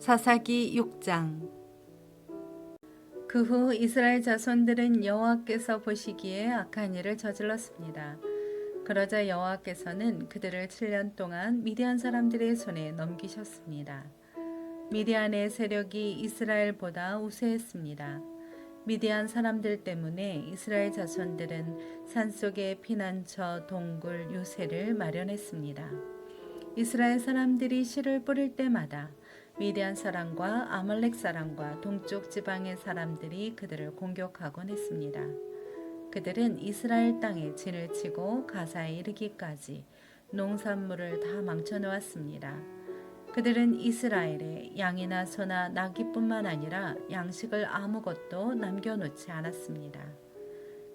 사사기 6장. 그 후 이스라엘 자손들은 여호와께서 보시기에 악한 일을 저질렀습니다. 그러자 여호와께서는 그들을 7년 동안 미디안 사람들의 손에 넘기셨습니다. 미디안의 세력이 이스라엘보다 우세했습니다. 미디안 사람들 때문에 이스라엘 자손들은 산속에 피난처 동굴 요새를 마련했습니다. 이스라엘 사람들이 씨를 뿌릴 때마다 미디안 사람과 아말렉 사람과 동쪽 지방의 사람들이 그들을 공격하곤 했습니다. 그들은 이스라엘 땅에 진을 치고 가사에 이르기까지 농산물을 다 망쳐놓았습니다. 그들은 이스라엘에 양이나 소나 나귀뿐만 아니라 양식을 아무것도 남겨놓지 않았습니다.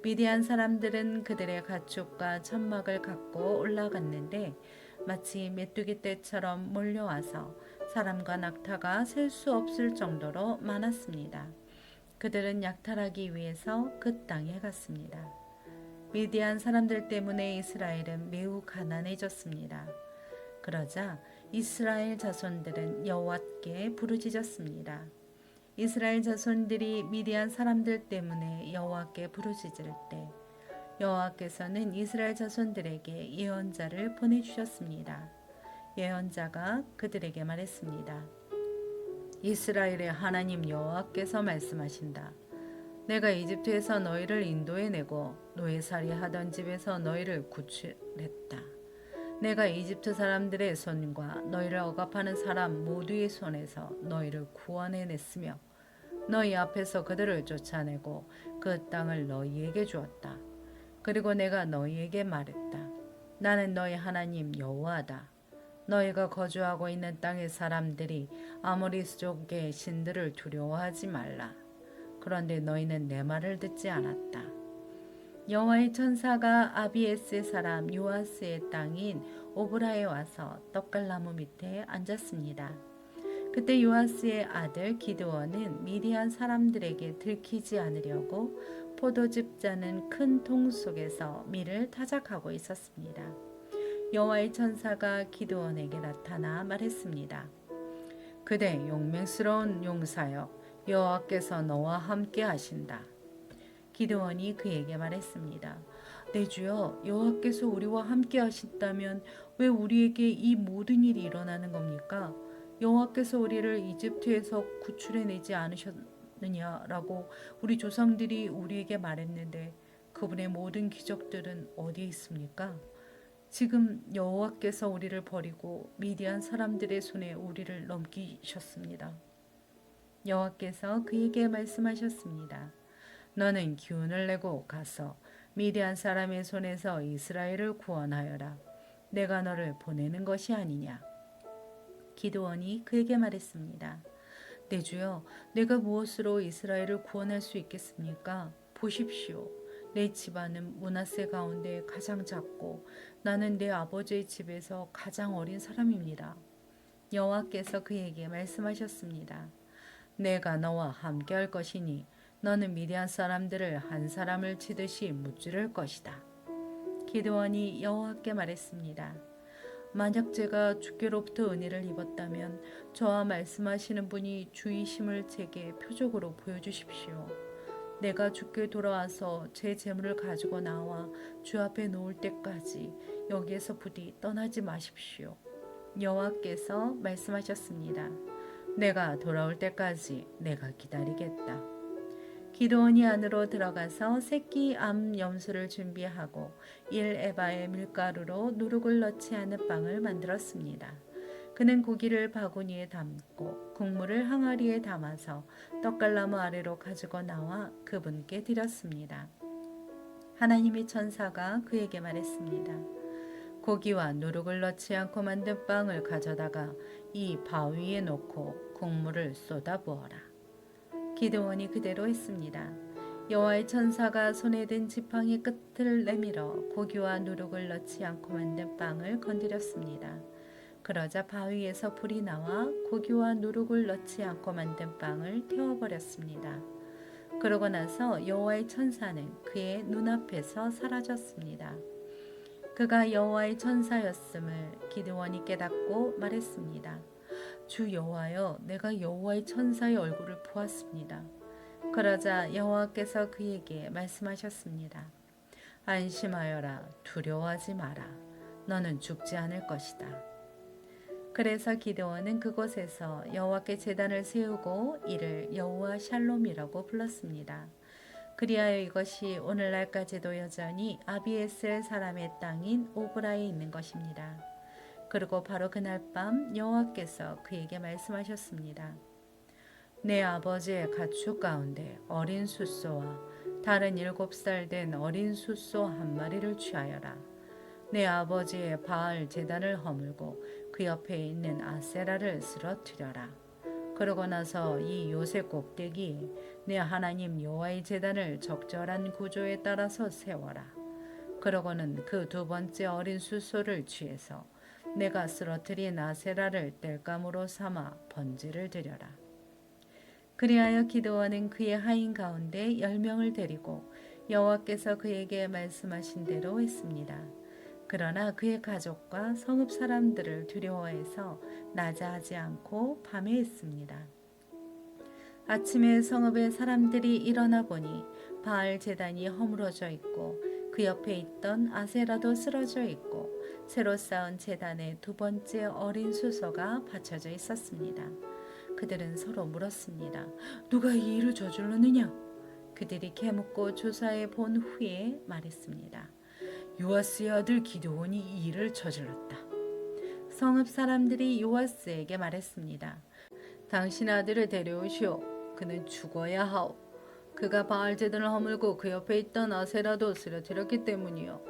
미디안 사람들은 그들의 가축과 천막을 갖고 올라갔는데 마치 메뚜기 떼처럼 몰려와서 사람과 낙타가 셀 수 없을 정도로 많았습니다. 그들은 약탈하기 위해서 그 땅에 갔습니다. 미디안 사람들 때문에 이스라엘은 매우 가난해졌습니다. 그러자 이스라엘 자손들은 여호와께 부르짖었습니다. 이스라엘 자손들이 미디안 사람들 때문에 여호와께 부르짖을 때 여호와께서는 이스라엘 자손들에게 예언자를 보내주셨습니다. 예언자가 그들에게 말했습니다. 이스라엘의 하나님 여호와께서 말씀하신다. 내가 이집트에서 너희를 인도해내고 노예살이 하던 집에서 너희를 구출했다. 내가 이집트 사람들의 손과 너희를 억압하는 사람 모두의 손에서 너희를 구원해냈으며 너희 앞에서 그들을 쫓아내고 그 땅을 너희에게 주었다. 그리고 내가 너희에게 말했다. 나는 너희 하나님 여호와다. 너희가 거주하고 있는 땅의 사람들이 아모리족의 신들을 두려워하지 말라. 그런데 너희는 내 말을 듣지 않았다. 여호와의 천사가 아비에스의 사람 요아스의 땅인 오브라에 와서 떡갈나무 밑에 앉았습니다. 그때 요아스의 아들 기드원은 미디안 사람들에게 들키지 않으려고 포도즙 짜는 큰 통 속에서 밀을 타작하고 있었습니다. 여호와의 천사가 기드원에게 나타나 말했습니다. 그대 용맹스러운 용사여, 여호와께서 너와 함께 하신다. 기드원이 그에게 말했습니다. 내 주여, 여호와께서 우리와 함께 하신다면 왜 우리에게 이 모든 일이 일어나는 겁니까? 여호와께서 우리를 이집트에서 구출해내지 않으셨느냐라고 우리 조상들이 우리에게 말했는데 그분의 모든 기적들은 어디에 있습니까? 지금 여호와께서 우리를 버리고 미디안 사람들의 손에 우리를 넘기셨습니다. 여호와께서 그에게 말씀하셨습니다. 너는 기운을 내고 가서 미디안 사람의 손에서 이스라엘을 구원하여라. 내가 너를 보내는 것이 아니냐. 기드원이 그에게 말했습니다. 내 주여, 내가 무엇으로 이스라엘을 구원할 수 있겠습니까? 보십시오. 내 집안은 므낫세 가운데 가장 작고 나는 내 아버지의 집에서 가장 어린 사람입니다. 여호와께서 그에게 말씀하셨습니다. 내가 너와 함께 할 것이니 너는 미디안 사람들을 한 사람을 치듯이 무찌를 것이다. 기드원이 여호와께 말했습니다. 만약 제가 주께로부터 은혜를 입었다면 저와 말씀하시는 분이 주이심을 제게 표적으로 보여주십시오. 내가 주께 돌아와서 제 재물을 가지고 나와 주 앞에 놓을 때까지 여기에서 부디 떠나지 마십시오. 여호와께서 말씀하셨습니다. 내가 돌아올 때까지 내가 기다리겠다. 기드온이 안으로 들어가서 새끼 암 염소를 준비하고 1에바의 밀가루로 누룩을 넣지 않은 빵을 만들었습니다. 그는 고기를 바구니에 담고 국물을 항아리에 담아서 떡갈나무 아래로 가지고 나와 그분께 드렸습니다. 하나님의 천사가 그에게 말했습니다. 고기와 누룩을 넣지 않고 만든 빵을 가져다가 이 바위에 놓고 국물을 쏟아부어라. 기드온이 그대로 했습니다. 여호와의 천사가 손에 든 지팡이 끝을 내밀어 고기와 누룩을 넣지 않고 만든 빵을 건드렸습니다. 그러자 바위에서 불이 나와 고기와 누룩을 넣지 않고 만든 빵을 태워버렸습니다. 그러고 나서 여호와의 천사는 그의 눈앞에서 사라졌습니다. 그가 여호와의 천사였음을 기드원이 깨닫고 말했습니다. 주 여호와여, 내가 여호와의 천사의 얼굴을 보았습니다. 그러자 여호와께서 그에게 말씀하셨습니다. 안심하여라, 두려워하지 마라. 너는 죽지 않을 것이다. 그래서 기드온은 그곳에서 여호와께 제단을 세우고 이를 여호와 샬롬이라고 불렀습니다. 그리하여 이것이 오늘날까지도 여전히 아비에셀 사람의 땅인 오브라에 있는 것입니다. 그리고 바로 그날 밤 여호와께서 그에게 말씀하셨습니다. 내 아버지의 가축 가운데 어린 숫소와 다른 7살 된 어린 숫소 한 마리를 취하여라. 내 아버지의 바알 제단을 허물고 그 옆에 있는 아세라를 쓰러뜨려라. 그러고 나서 이 요셉 꼭대기에 내 하나님 여호와의 제단을 적절한 구조에 따라서 세워라. 그러고는 그 두 번째 어린 숫소를 취해서 내가 쓰러뜨린 아세라를 땔감으로 삼아 번제를 드려라. 그리하여 기드온은 그의 하인 가운데 10명을 데리고 여호와께서 그에게 말씀하신 대로 했습니다. 그러나 그의 가족과 성읍 사람들을 두려워해서 낮에 하지 않고 밤에 했습니다. 아침에 성읍의 사람들이 일어나 보니 바알 제단이 허물어져 있고 그 옆에 있던 아세라도 쓰러져 있고 새로 쌓은 제단에 두 번째 어린 수소가 받쳐져 있었습니다. 그들은 서로 물었습니다. 누가 이 일을 저질렀느냐? 그들이 캐묻고 조사해 본 후에 말했습니다. 요아스의 아들 기드온이 이 일을 저질렀다. 성읍 사람들이 요아스에게 말했습니다. 당신 아들을 데려오시오. 그는 죽어야 하오. 그가 바알 제단을 허물고 그 옆에 있던 아세라도 쓰러뜨렸기 때문이요.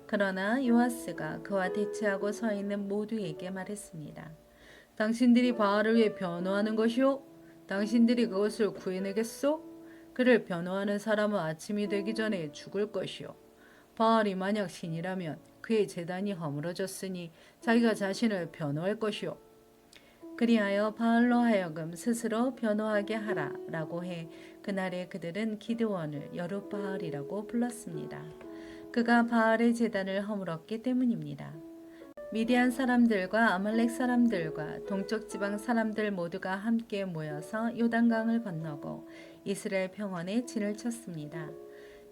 그러나 요아스가 그와 대치하고 서 있는 모두에게 말했습니다. 당신들이 바알을 위해 변호하는 것이오? 당신들이 그것을 구해내겠소? 그를 변호하는 사람은 아침이 되기 전에 죽을 것이오. 바알이 만약 신이라면 그의 제단이 허물어졌으니 자기가 자신을 변호할 것이오. 그리하여 바알로 하여금 스스로 변호하게 하라 라고 해 그날에 그들은 기드온을 여룻바알이라고 불렀습니다. 그가 바알의 제단을 허물었기 때문입니다. 미디안 사람들과 아말렉 사람들과 동쪽 지방 사람들 모두가 함께 모여서 요단강을 건너고 이스라엘 평원에 진을 쳤습니다.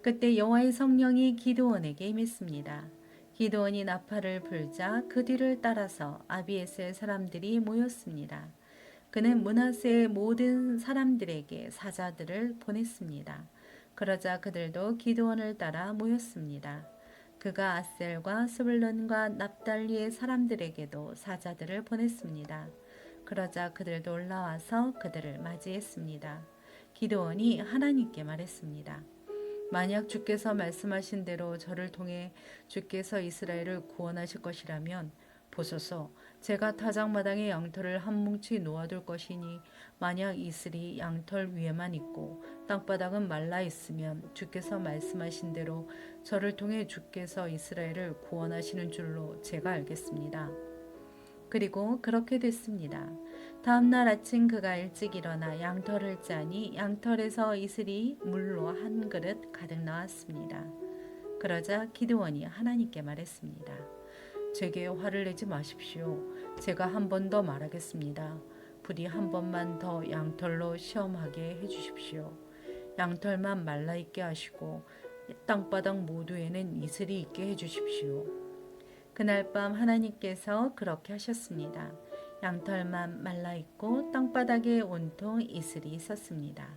그때 여호와의 성령이 기드온에게 임했습니다. 기드온이 나팔을 불자 그 뒤를 따라서 아비에셀 사람들이 모였습니다. 그는 므낫세의 모든 사람들에게 사자들을 보냈습니다. 그러자 그들도 기드온을 따라 모였습니다. 그가 아셀과 스불론과 납달리의 사람들에게도 사자들을 보냈습니다. 그러자 그들도 올라와서 그들을 맞이했습니다. 기드온이 하나님께 말했습니다. 만약 주께서 말씀하신 대로 저를 통해 주께서 이스라엘을 구원하실 것이라면 보소서, 제가 타작마당에 양털을 한 뭉치 놓아둘 것이니 만약 이슬이 양털 위에만 있고 땅바닥은 말라 있으면 주께서 말씀하신 대로 저를 통해 주께서 이스라엘을 구원하시는 줄로 제가 알겠습니다. 그리고 그렇게 됐습니다. 다음 날 아침 그가 일찍 일어나 양털을 짜니 양털에서 이슬이 물로 한 그릇 가득 나왔습니다. 그러자 기드온이 하나님께 말했습니다. 제게 화를 내지 마십시오. 제가 한 번 더 말하겠습니다. 부디 한 번만 더 양털로 시험하게 해주십시오. 양털만 말라있게 하시고 땅바닥 모두에는 이슬이 있게 해주십시오. 그날 밤 하나님께서 그렇게 하셨습니다. 양털만 말라있고 땅바닥에 온통 이슬이 있었습니다.